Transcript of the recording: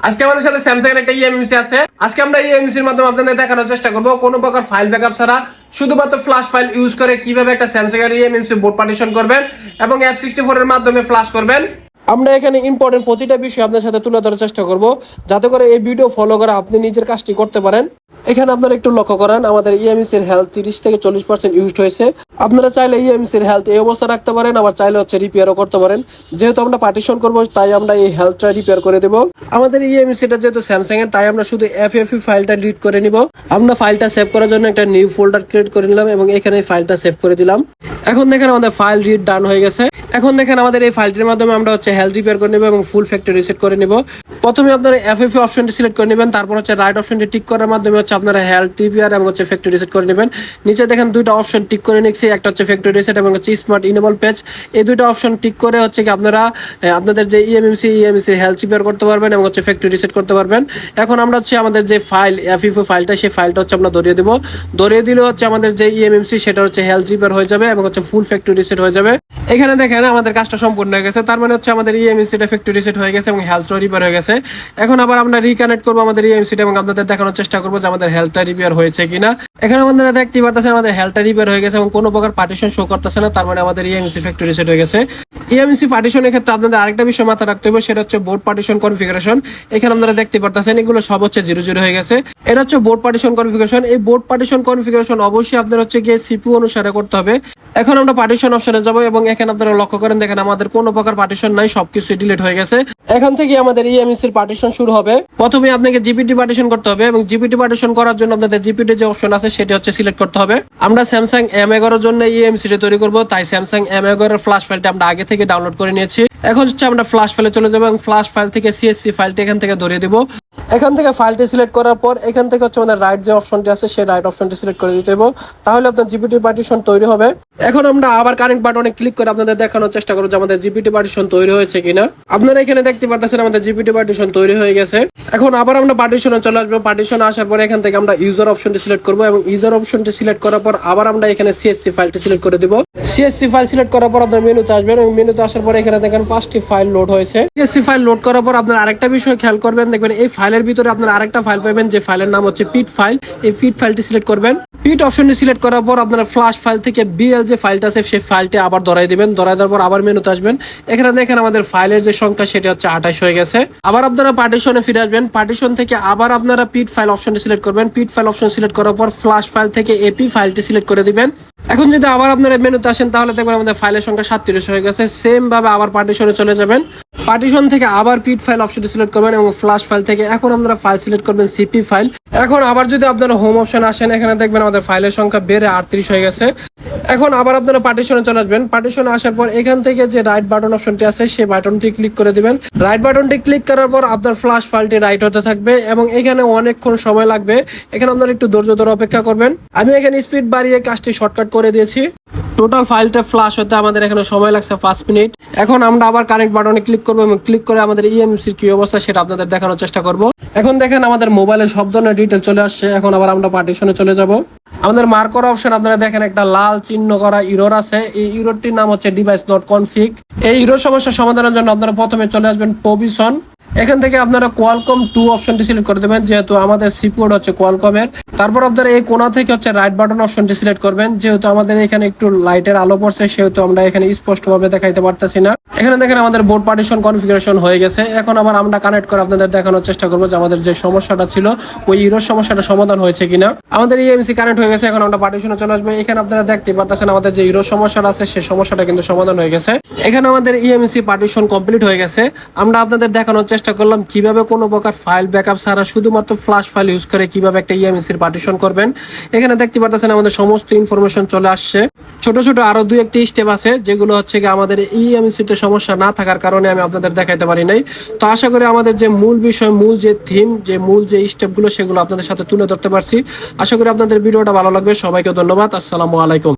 আজকে আমাদের সাথে স্যামসাং এর একটা ইএমএমসি আছে। আজকে আমরা ইএমএমসি এর মাধ্যমে আপনাদের দেখানোর চেষ্টা করব কোনো প্রকার ফাইল ব্যাকআপ ছাড়া শুধুমাত্র ফ্ল্যাশ ফাইল ইউজ করে কিভাবে একটা স্যামসাং এর ইএমএমসি বোর্ড পার্টিশন করবেন এবং F64 এর মাধ্যমে ফ্ল্যাশ করবেন। আমরা এখানে ইম্পর্টেন্ট প্রতিটা বিষয় আপনাদের সাথে তুলে ধরার চেষ্টা করব, যাতে করে এই ভিডিও ফলো করে আপনি নিজের কাজটি করতে পারেন। এখানে আপনারা একটু লক্ষ্য করেন, আমাদের ইএমএমসি এর হেলথ 30 থেকে 40% ইউজড হয়েছে। আপনারা চাইলে ইএমএমসি এর হেলথ এই অবস্থা রাখতে পারেন, আবার চাইলে রিপেয়ারও করতে পারেন। যেহেতু আমরা পার্টিশন করব তাই আমরা এই হেলথটা রিপেয়ার করে দেব। আমাদের ইএমএমসিটা যেহেতু স্যামসাং এর, তাই আমরা শুধু এফএফই ফাইলটা ডিলিট করে নিব। আমরা ফাইলটা সেভ করার জন্য একটা নিউ ফোল্ডার ক্রিয়েট করে নিলাম এবং এখানে ফাইলটা সেভ করে দিলাম। এখন দেখেন আমাদের ফাইল রিড ডান হয়ে গেছে। এখন দেখেন আমাদের এই ফাইলটির মাধ্যমে আমরা হেলথ রিপেয়ার করে নেব এবং ফুল ফ্যাক্টরি রিসেট করে নিব। প্রথমে আপনারা এফএফই অপশনটি সিলেক্ট করে নেবেন, তারপর রাইট অপশনটি টিক করার মাধ্যমে আপনারা হেলথ রিপেয়ার এবং ফ্যাক্টরি রিসেট করে নেবেন। নিচে দেখেন দুইটা অপশন টিক করে নিচ্ছি, একটা ফ্যাক্টরি রিসেট এবং স্মার্ট ইনেবল পেজ। এই দুইটা অপশন টিক করে কি আপনারা আপনাদের যে ইএমএমসি হেলথ রিপেয়ার করতে পারবেন এবং ফ্যাক্টরি রিসেট করতে পারবেন। এখন আমরা আমাদের যে ফাইল এফএফই ফাইলটা, সেই ফাইলটা আমরা ধরিয়ে দেব। ধরিয়ে দিলে আমাদের যে ইএমএমসি সেটা হেলথ রিপেয়ার হয়ে যাবে এবং ফুল ফ্যাক্টরি রিসেট হয়ে যাবে। এখানে দেখেন আমাদের কাজটা সম্পূর্ণ হয়ে গেছে। তার মানে আমাদের ইএমএমসিটা ফ্যাক্টরি রিসেট হয়ে গেছে এবং হেলথটা রিপেয়ার হয়ে গেছে। এখন আবার আমরা রিকানেক্ট করব আমাদের ইএমএমসিটা এবং আপনাদের দেখানোর চেষ্টা করব যে আমাদের হেলথটা রিপেয়ার হয়েছে কিনা। এখানে আপনারা দেখতে পারতেছেন আমাদের হেলথটা রিপেয়ার হয়ে গেছে এবং কোনো প্রকার পার্টিশন শো করতেছে না। তার মানে আমাদের ইএমএমসি ফ্যাক্টরি রিসেট হয়ে গেছে। ইএমএমসি পার্টিশনের ক্ষেত্রে আপনাদের আরেকটা বিষয় মাথায় রাখতে হবে, সেটা বোর্ড পার্টিশন কনফিগারেশন। এখানে আপনারা দেখতে পারতেছেন এগুলো সব 0 হয়ে গেছে। এটা বোর্ড পার্টিশন কনফিগারেশন। এই বোর্ড পার্টিশন কনফিগারেশন অবশ্যই আপনাদের গিয়ে সিপিইউ অনুসারে করতে হবে। এখন আমরা পার্টিশন অপশনে যাব এবং এখানে আপনারা লক্ষ্য করেন, দেখেন আমাদের কোনো প্রকার পার্টিশন নাই, সবকিছু ডিলিট হয়ে গেছে। এখান থেকে আমাদের ইএমএমসির পার্টিশন শুরু হবে। প্রথমে আপনাকে জিপিটি পার্টিশন করতে হবে এবং জিপিটি পার্টিশন করার জন্য আপনাদের জিপিটি যে অপশন আছে সেটা সিলেক্ট করতে হবে। আমরা স্যামসাং M11 এর জন্য ইএমএমসিটা তৈরি করব, তাই স্যামসাং M11 এর ফ্ল্যাশ ফাইলটা আমরা আগে থেকে ডাউনলোড করে নিয়েছি। এখন আমরা ফ্ল্যাশ ফাইলে চলে যাব এবং ফ্ল্যাশ ফাইল থেকে সিএসসি ফাইলটা এখান থেকে ধরিয়ে দেব। এখান থেকে ফাইলটি সিলেক্ট করার পর এখান থেকে আমাদের রাইট যে অপশনটি আছে সেই রাইট অপশনটি সিলেক্ট করে দিতে হবে, তাহলে আপনার জিপিটি পার্টিশন তৈরি হবে। এখন আমরা আবার কারেন্ট বাটনে ক্লিক করে আপনাদের দেখানোর চেষ্টা করব যে আমাদের জিপিটি পার্টিশন তৈরি হয়েছে কিনা। আপনারা এখানে দেখতে পাচ্ছেন আমাদের জিপিটি পার্টিশন তৈরি হয়ে গেছে। এখন আবার আমরা পার্টিশনে চলে আসবো। পার্টিশনে আসার পর এখান থেকে আমরা ইউজার অপশনটি সিলেক্ট করব এবং ইউজার অপশনটি সিলেক্ট করার পর আবার আমরা এখানে সিএসসি ফাইলটি সিলেক্ট করে দিব। সিএসসি ফাইল সিলেক্ট করার পর আপনার মেনুতে আসবেন এবং মেনুতে আসার পর এখানে দেখেন 5টি ফাইল লোড হয়েছে। সিএসসি ফাইল লোড করার পর আপনারা আরেকটা বিষয় খেয়াল করবেন, দেখবেন এই ফাইলের ভিতরে আপনারা আরেকটা ফাইল পাবেন, যে ফাইলের নাম পিট ফাইল। এই পিট ফাইলটি সিলেক্ট করবেন। পিট অপশনটি সিলেক্ট করার পর আপনারা ফ্ল্যাশ ফাইল থেকে বিএল যে ফাইলটা আছে সেই ফাইলটি আবার ধরাই দিবেন। ধরাই দেওয়ার পর আবার মেনুতে আসবেন। এখানে দেখেন আমাদের ফাইলের যে সংখ্যা সেটা 28 হয়ে গেছে। আবার আপনারা পার্টিশনে ফিরে আসবেন। পার্টিশন থেকে আবার আপনারা পিট ফাইল অপশনটি সিলেক্ট করবেন। পিট ফাইল অপশন সিলেক্ট করার পর ফ্ল্যাশ ফাইল থেকে এপি ফাইলটি সিলেক্ট করে দিবেন। এখন যদি আবার আপনারা মেনুতে আসেন তাহলে দেখবেন আমাদের ফাইলের সংখ্যা 37 হয়ে গেছে। সেম ভাবে আবার পার্টিশনে চলে যাবেন। পার্টিশন থেকে আবার পিট ফাইল অপশনটি সিলেক্ট করবেন এবং ফ্ল্যাশ ফাইল থেকে এখন আপনারা ফাইল সিলেক্ট করবেন সিপি ফাইল। এখন আবার যদি আপনারা হোম অপশন আসেন, এখানে দেখবেন আমাদের ফাইলের সংখ্যা বেড়ে 38 হয়ে গেছে। এখন আবার আপনারা পার্টিশনে চলে আসবেন। পার্টিশনে আসার পর এখান থেকে যে রাইট বাটন অপশনটি আছে সেই বাটনটি ক্লিক করে দিবেন। রাইট বাটনটি ক্লিক করার পর আপনার ফ্ল্যাশ ফাইলটি রাইট হতে থাকবে এবং এখানে অনেকক্ষণ সময় লাগবে। এখানে আপনারা একটু ধৈর্য ধরে অপেক্ষা করবেন। আমি এখানে স্পিড বাড়িয়ে কাজটি শর্টকাট করে দিয়েছি। টোটাল ফাইলটা ফ্ল্যাশ হতে আমাদের এখানে সময় লাগছে 5 মিনিট। এখন আমরা আবার কানেক্ট বাটনে ক্লিক করবো এবং ক্লিক করে আমাদের ইএমএমসির কি অবস্থা সেটা আপনাদের দেখানোর চেষ্টা করব। এখন দেখেন আমাদের মোবাইলে সব ধরনের ডিটেল চলে আসছে। এখন আবার আমরা পার্টিশনে চলে যাব। আমাদের মার্ক করা অপশন আপনারা দেখেন একটা লাল চিহ্ন করা ইরর আছে। এই ইররটির নাম ডিভাইস নট কনফিগ। এই ইরর সমস্যার সমাধানের জন্য আপনারা প্রথমে চলে আসবেন প্রভিশন। এখান থেকে আপনারা কোয়ালকম 2 অপশনটি সিলেক্ট করে দেবেন, যেহেতু আমাদের সিপিইউ কোয়ালকমের। তারপর আপনারা এই কোণা থেকে রাইট বাটন অপশনটি সিলেক্ট করবেন। যেহেতু আমাদের এখানে একটু লাইটের আলো পড়ছে সেহেতু আমরা এখানে স্পষ্টভাবে দেখাইতে পারতেছি না। এখানে দেখেন আমাদের বোর্ড পার্টিশন কনফিগারেশন হয়ে গেছে। এখন আবার আমরা কানেক্ট করে আপনাদের দেখানোর চেষ্টা করবো যে আমাদের যে সমস্যাটা ছিল ওই ইরর সমস্যাটা সমাধান হয়েছে কিনা। আমাদের ইএমসি কানেক্ট হয়ে গেছে। এখন আমরা পার্টিশনে চলে আসবো। এখানে আপনারা দেখতে পারতেছেন আমাদের যে ইরর সমস্যাটা আছে সেই সমস্যাটা কিন্তু সমাধান হয়ে গেছে। এখানে আমাদের ইএমসি পার্টিশন কমপ্লিট হয়ে গেছে। আমরা আপনাদের দেখানোর চেষ্টা করলাম কিভাবে কোনো প্রকার ফাইল ব্যাকআপ ছাড়া শুধুমাত্র ফ্ল্যাশ ফাইল ইউজ করে কিভাবে একটা ইএমসির পার্টিশন করবেন। এখানে দেখতে পারতেছেন আমাদের সমস্ত ইনফরমেশন চলে আসছে। ছোট ছোট আরো 2-1টি স্টেপ আছে যেগুলো আমাদের ইএমসিতে সমস্যা না থাকার কারণে আমি আপনাদের দেখাইতে পারি নাই। তো আশা করি আমাদের যে মূল বিষয়, মূল যে থিম, যে মূল যে স্টেপগুলো সেগুলো আপনাদের সাথে তুলে ধরতে পারছি। আশা করি আপনাদের ভিডিওটা ভালো লাগবে। সবাইকে ধন্যবাদ। আসসালামু আলাইকুম।